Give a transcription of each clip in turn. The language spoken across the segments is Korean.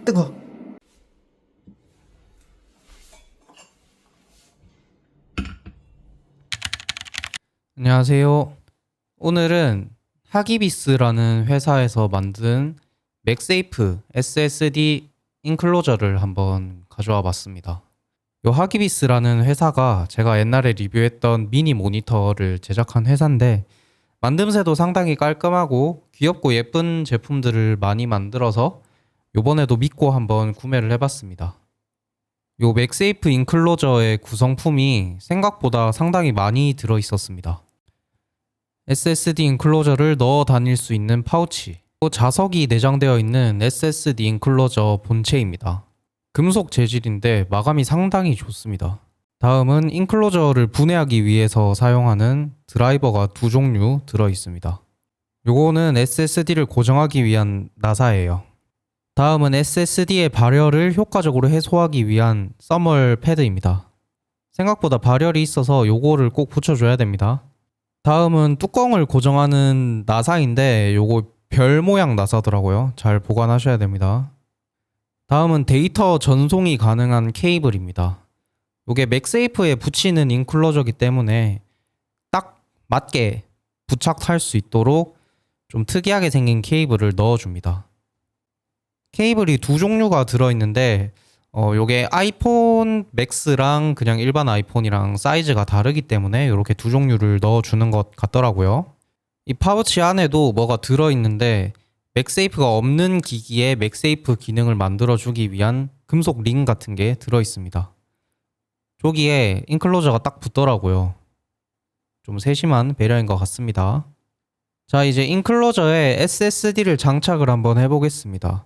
뜨거. 안녕하세요. 오늘은 하기비스라는 회사에서 만든 맥세이프 SSD 인클로저를 한번 가져와 봤습니다. 요 하기비스라는 회사가 제가 옛날에 리뷰했던 미니 모니터를 제작한 회사인데, 만듦새도 상당히 깔끔하고 귀엽고 예쁜 제품들을 많이 만들어서 요번에도 믿고 한번 구매를 해봤습니다. 요 맥세이프 인클로저의 구성품이 생각보다 상당히 많이 들어있었습니다. SSD 인클로저를 넣어 다닐 수 있는 파우치, 또 자석이 내장되어 있는 SSD 인클로저 본체입니다. 금속 재질인데 마감이 상당히 좋습니다. 다음은 인클로저를 분해하기 위해서 사용하는 드라이버가 두 종류 들어있습니다. 요거는 SSD를 고정하기 위한 나사예요. 다음은 SSD의 발열을 효과적으로 해소하기 위한 서멀 패드입니다. 생각보다 발열이 있어서 요거를 꼭 붙여줘야 됩니다. 다음은 뚜껑을 고정하는 나사인데 요거 별 모양 나사더라고요. 잘 보관하셔야 됩니다. 다음은 데이터 전송이 가능한 케이블입니다. 요게 맥세이프에 붙이는 인클로저이기 때문에 딱 맞게 부착할 수 있도록 좀 특이하게 생긴 케이블을 넣어줍니다. 케이블이 두 종류가 들어있는데 요게 아이폰 맥스랑 그냥 일반 아이폰이랑 사이즈가 다르기 때문에 이렇게 두 종류를 넣어주는 것 같더라고요. 이 파우치 안에도 뭐가 들어있는데 맥세이프가 없는 기기에 맥세이프 기능을 만들어주기 위한 금속 링 같은 게 들어있습니다. 저기에 인클로저가 딱 붙더라고요. 좀 세심한 배려인 것 같습니다. 자, 이제 인클로저에 SSD를 장착을 한번 해보겠습니다.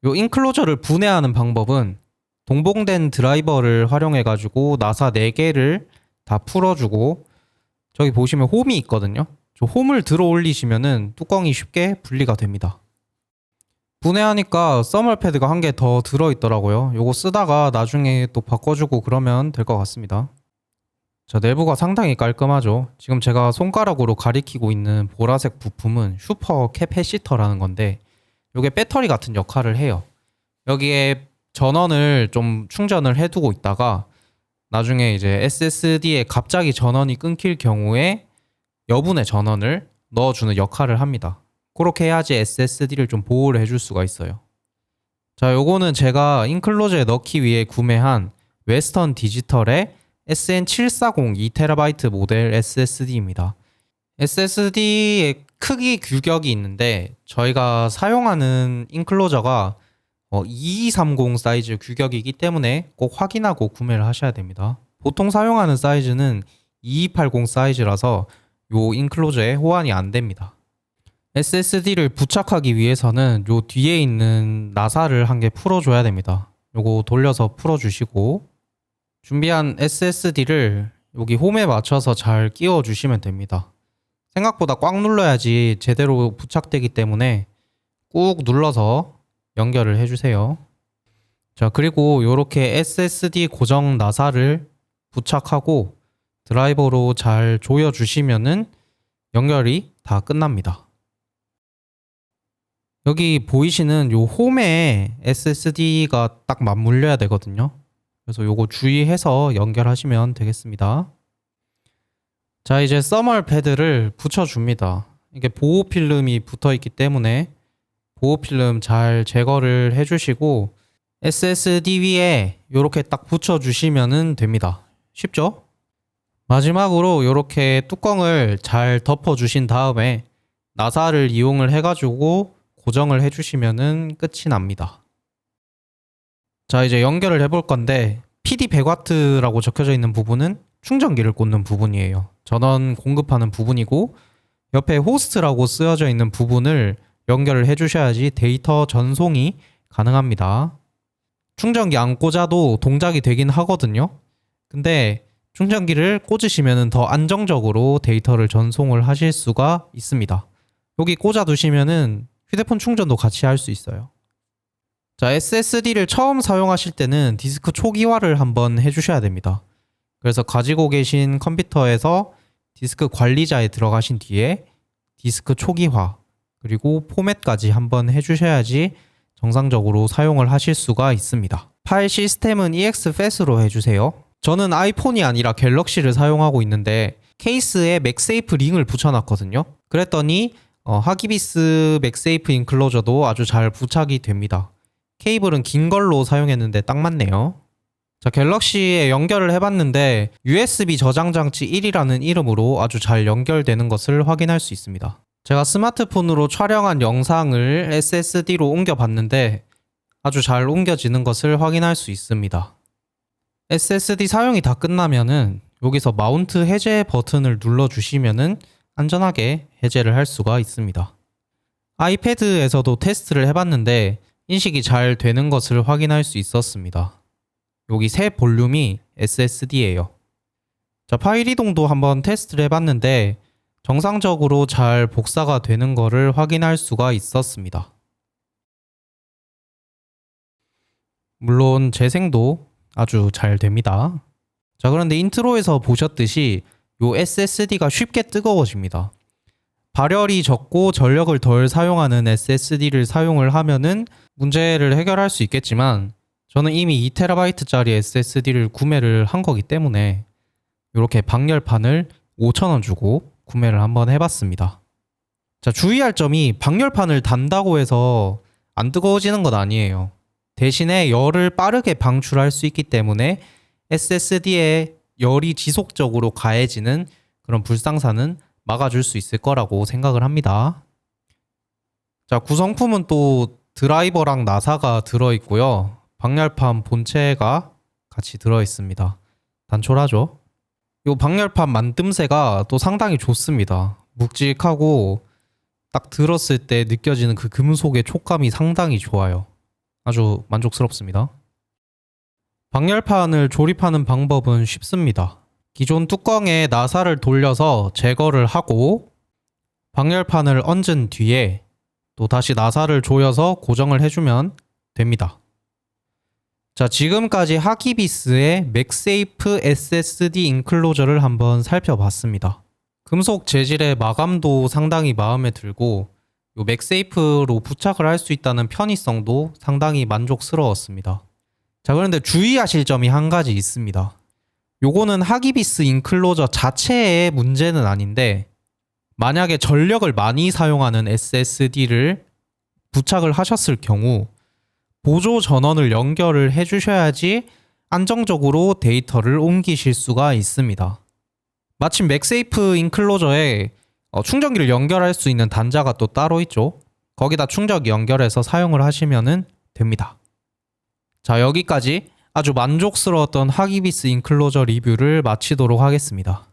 요 인클로저를 분해하는 방법은 동봉된 드라이버를 활용해가지고 나사 4개를 다 풀어주고, 저기 보시면 홈이 있거든요. 저 홈을 들어 올리시면은 뚜껑이 쉽게 분리가 됩니다. 분해하니까 서멀 패드가 한 개 더 들어있더라고요. 요거 쓰다가 나중에 또 바꿔주고 그러면 될 것 같습니다. 자, 내부가 상당히 깔끔하죠. 지금 제가 손가락으로 가리키고 있는 보라색 부품은 슈퍼 캐패시터라는 건데, 요게 배터리 같은 역할을 해요. 여기에 전원을 좀 충전을 해두고 있다가 나중에 이제 SSD에 갑자기 전원이 끊길 경우에 여분의 전원을 넣어주는 역할을 합니다. 그렇게 해야지 SSD를 좀 보호를 해줄 수가 있어요. 자, 요거는 제가 인클로저에 넣기 위해 구매한 웨스턴 디지털의 SN740 2TB 모델 SSD입니다. SSD의 크기 규격이 있는데 저희가 사용하는 인클로저가 2230 사이즈 규격이기 때문에 꼭 확인하고 구매를 하셔야 됩니다. 보통 사용하는 사이즈는 2280 사이즈라서 요 인클로저에 호환이 안 됩니다. SSD를 부착하기 위해서는 요 뒤에 있는 나사를 한 개 풀어줘야 됩니다. 요거 돌려서 풀어주시고, 준비한 SSD를 여기 홈에 맞춰서 잘 끼워주시면 됩니다. 생각보다 꽉 눌러야지 제대로 부착되기 때문에 꾹 눌러서 연결을 해주세요. 자, 그리고 이렇게 SSD 고정 나사를 부착하고 드라이버로 잘 조여주시면은 연결이 다 끝납니다. 여기 보이시는 요 홈에 SSD가 딱 맞물려야 되거든요. 그래서 요거 주의해서 연결하시면 되겠습니다. 자, 이제 서멀 패드를 붙여줍니다. 이게 보호 필름이 붙어 있기 때문에 보호 필름 잘 제거를 해주시고 SSD 위에 이렇게 딱 붙여주시면 됩니다. 쉽죠? 마지막으로 이렇게 뚜껑을 잘 덮어주신 다음에 나사를 이용을 해가지고 고정을 해주시면 끝이 납니다. 자, 이제 연결을 해볼 건데 PD 100W라고 적혀져 있는 부분은 충전기를 꽂는 부분이에요. 전원 공급하는 부분이고, 옆에 호스트라고 쓰여져 있는 부분을 연결을 해주셔야지 데이터 전송이 가능합니다. 충전기 안 꽂아도 동작이 되긴 하거든요. 근데 충전기를 꽂으시면 더 안정적으로 데이터를 전송을 하실 수가 있습니다. 여기 꽂아 두시면은 휴대폰 충전도 같이 할 수 있어요. 자, SSD를 처음 사용하실 때는 디스크 초기화를 한번 해주셔야 됩니다. 그래서 가지고 계신 컴퓨터에서 디스크 관리자에 들어가신 뒤에 디스크 초기화 그리고 포맷까지 한번 해주셔야지 정상적으로 사용을 하실 수가 있습니다. 파일 시스템은 EXFAT으로 해주세요. 저는 아이폰이 아니라 갤럭시를 사용하고 있는데 케이스에 맥세이프 링을 붙여놨거든요. 그랬더니 하기비스 맥세이프 인클로저도 아주 잘 부착이 됩니다. 케이블은 긴 걸로 사용했는데 딱 맞네요. 자, 갤럭시에 연결을 해봤는데 USB 저장 장치 1이라는 이름으로 아주 잘 연결되는 것을 확인할 수 있습니다. 제가 스마트폰으로 촬영한 영상을 SSD로 옮겨봤는데 아주 잘 옮겨지는 것을 확인할 수 있습니다. SSD 사용이 다 끝나면은 여기서 마운트 해제 버튼을 눌러주시면은 안전하게 해제를 할 수가 있습니다. 아이패드에서도 테스트를 해봤는데 인식이 잘 되는 것을 확인할 수 있었습니다. 여기 새 볼륨이 SSD예요. 자, 파일 이동도 한번 테스트를 해봤는데 정상적으로 잘 복사가 되는 것을 확인할 수가 있었습니다. 물론 재생도 아주 잘 됩니다. 자, 그런데 인트로에서 보셨듯이 요 SSD가 쉽게 뜨거워집니다. 발열이 적고 전력을 덜 사용하는 SSD를 사용을 하면은 문제를 해결할 수 있겠지만 저는 이미 2TB짜리 SSD를 구매를 한 거기 때문에 이렇게 방열판을 5,000원 주고 구매를 한번 해봤습니다. 자, 주의할 점이 방열판을 단다고 해서 안 뜨거워지는 건 아니에요. 대신에 열을 빠르게 방출할 수 있기 때문에 SSD에 열이 지속적으로 가해지는 그런 불상사는 막아줄 수 있을 거라고 생각을 합니다. 자, 구성품은 또 드라이버랑 나사가 들어있고요. 방열판 본체가 같이 들어있습니다. 단촐하죠? 이 방열판 만듦새가 또 상당히 좋습니다. 묵직하고 딱 들었을 때 느껴지는 그 금속의 촉감이 상당히 좋아요. 아주 만족스럽습니다. 방열판을 조립하는 방법은 쉽습니다. 기존 뚜껑에 나사를 돌려서 제거를 하고 방열판을 얹은 뒤에 또 다시 나사를 조여서 고정을 해주면 됩니다. 자, 지금까지 하기비스의 맥세이프 SSD 인클로저를 한번 살펴봤습니다. 금속 재질의 마감도 상당히 마음에 들고 요 맥세이프로 부착을 할 수 있다는 편의성도 상당히 만족스러웠습니다. 자, 그런데 주의하실 점이 한 가지 있습니다. 요거는 하기비스 인클로저 자체의 문제는 아닌데 만약에 전력을 많이 사용하는 SSD를 부착을 하셨을 경우 보조 전원을 연결을 해주셔야지 안정적으로 데이터를 옮기실 수가 있습니다. 마침 맥세이프 인클로저에 충전기를 연결할 수 있는 단자가 또 따로 있죠. 거기다 충전기 연결해서 사용을 하시면 됩니다. 자, 여기까지 아주 만족스러웠던 하기비스 인클로저 리뷰를 마치도록 하겠습니다.